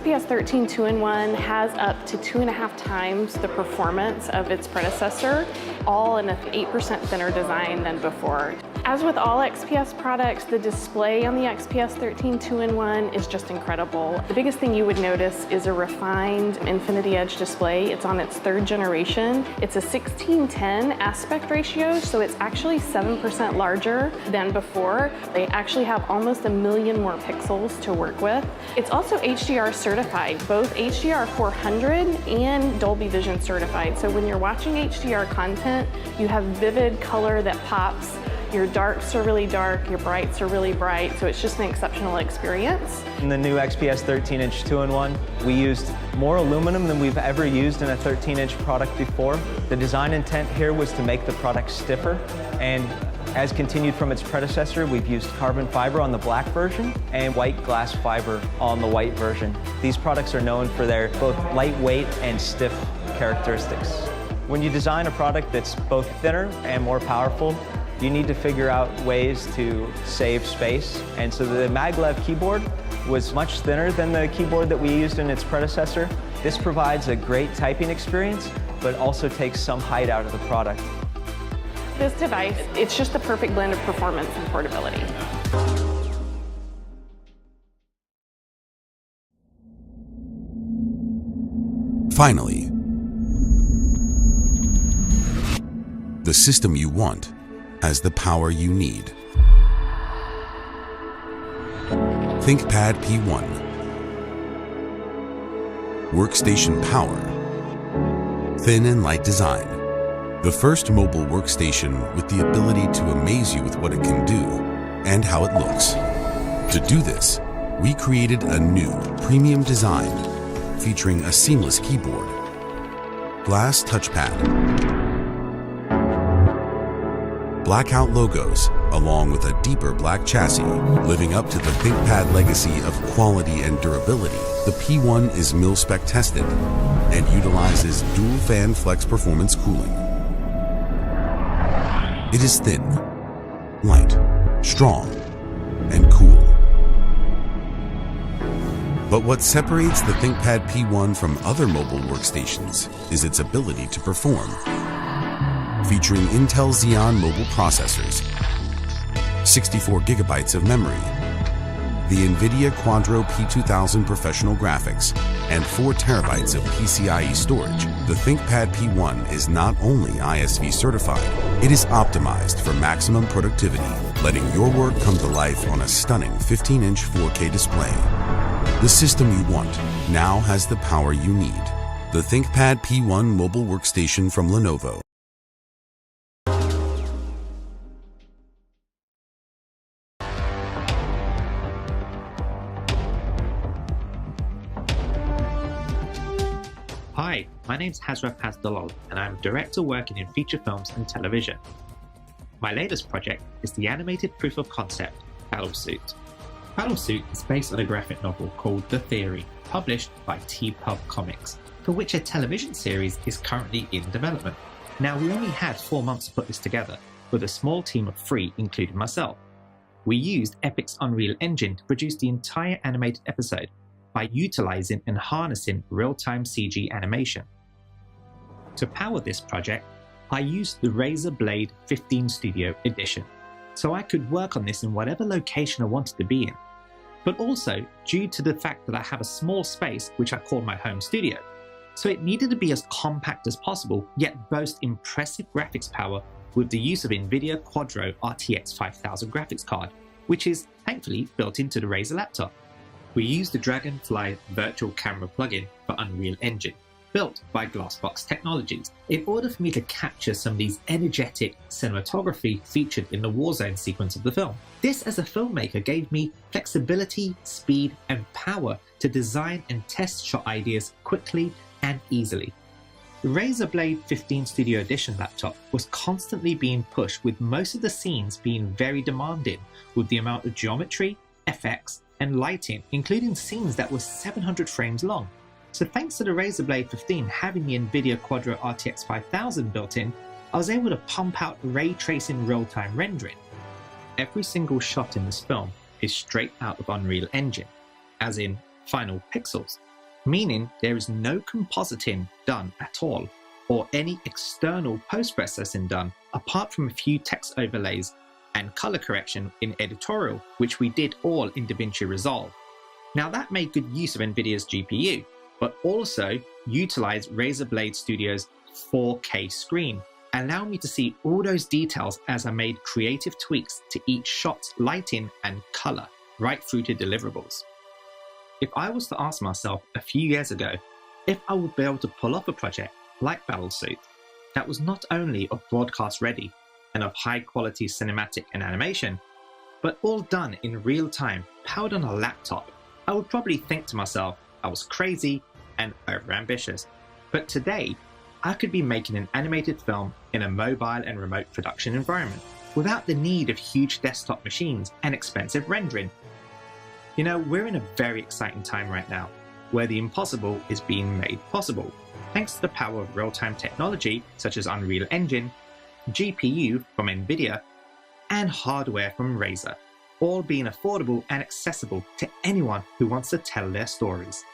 XPS 13 2-in-1 has up to 2.5 times the performance of its predecessor, all in an 8% thinner design than before. As with all XPS products, the display on the XPS 13 2-in-1 is just incredible. The biggest thing you would notice is a refined Infinity Edge display. It's on its 3rd generation. It's a 16:10 aspect ratio, so it's actually 7% larger than before. They actually have almost 1 million more pixels to work with. It's also HDR certified, both HDR 400 and Dolby Vision certified. So when you're watching HDR content, you have vivid color that pops. Your darks are really dark, your brights are really bright, so it's just an exceptional experience. In the new XPS 13-inch 2-in-1, we used more aluminum than we've ever used in a 13-inch product before. The design intent here was to make the product stiffer, and as continued from its predecessor, we've used carbon fiber on the black version and white glass fiber on the white version. These products are known for their both lightweight and stiff characteristics. When you design a product that's both thinner and more powerful, you need to figure out ways to save space. And so the maglev keyboard was much thinner than the keyboard that we used in its predecessor. This provides a great typing experience, but also takes some height out of the product. This device, it's just the perfect blend of performance and portability. Finally, the system you want has the power you need. ThinkPad P1. Workstation power. Thin and light design. The first mobile workstation with the ability to amaze you with what it can do and how it looks. To do this, we created a new premium design featuring a seamless keyboard, glass touchpad, blackout logos, along with a deeper black chassis. Living up to the ThinkPad legacy of quality and durability, the P1 is mil-spec tested and utilizes dual fan flex performance cooling. It is thin, light, strong, and cool. But what separates the ThinkPad P1 from other mobile workstations is its ability to perform. Featuring Intel Xeon mobile processors, 64 gigabytes of memory, the NVIDIA Quadro P2000 professional graphics, and 4 terabytes of PCIe storage, the ThinkPad P1 is not only ISV certified, it is optimized for maximum productivity, letting your work come to life on a stunning 15-inch 4K display. The system you want now has the power you need. The ThinkPad P1 mobile workstation from Lenovo. Hi, my name's Hazrat Hasdalal, and I'm a director working in feature films and television. My latest project is the animated proof of concept, Battlesuit. Battlesuit is based on a graphic novel called The Theory, published by T-Pub Comics, for which a television series is currently in development. Now, we only had 4 months to put this together, with a small team of 3, including myself. We used Epic's Unreal Engine to produce the entire animated episode, by utilizing and harnessing real-time CG animation. To power this project, I used the Razer Blade 15 Studio Edition, so I could work on this in whatever location I wanted to be in. But also, due to the fact that I have a small space which I call my home studio, so it needed to be as compact as possible, yet boast impressive graphics power with the use of NVIDIA Quadro RTX 5000 graphics card, which is thankfully built into the Razer laptop. We used the Dragonfly virtual camera plugin for Unreal Engine, built by Glassbox Technologies, in order for me to capture some of these energetic cinematography featured in the Warzone sequence of the film. This, as a filmmaker, gave me flexibility, speed, and power to design and test shot ideas quickly and easily. The Razer Blade 15 Studio Edition laptop was constantly being pushed, with most of the scenes being very demanding with the amount of geometry, FX, and lighting, including scenes that were 700 frames long. So thanks to the Razer Blade 15 having the NVIDIA Quadro RTX 5000 built in, I was able to pump out ray tracing real-time rendering. Every single shot in this film is straight out of Unreal Engine, as in final pixels. meaning there is no compositing done at all, or any external post-processing done, apart from a few text overlays and color correction in editorial, which we did all in DaVinci Resolve. Now that made good use of NVIDIA's GPU, but also utilized Razer Blade Studio's 4K screen, allowing me to see all those details as I made creative tweaks to each shot's lighting and color, right through to deliverables. If I was to ask myself a few years ago if I would be able to pull off a project like Battlesuit that was not only of broadcast ready and of high quality cinematic and animation, but all done in real time, powered on a laptop, I would probably think to myself I was crazy and overambitious. But today, I could be making an animated film in a mobile and remote production environment without the need of huge desktop machines and expensive rendering. You know, we're in a very exciting time right now, where the impossible is being made possible, thanks to the power of real-time technology such as Unreal Engine, GPU from NVIDIA, and hardware from Razer, all being affordable and accessible to anyone who wants to tell their stories.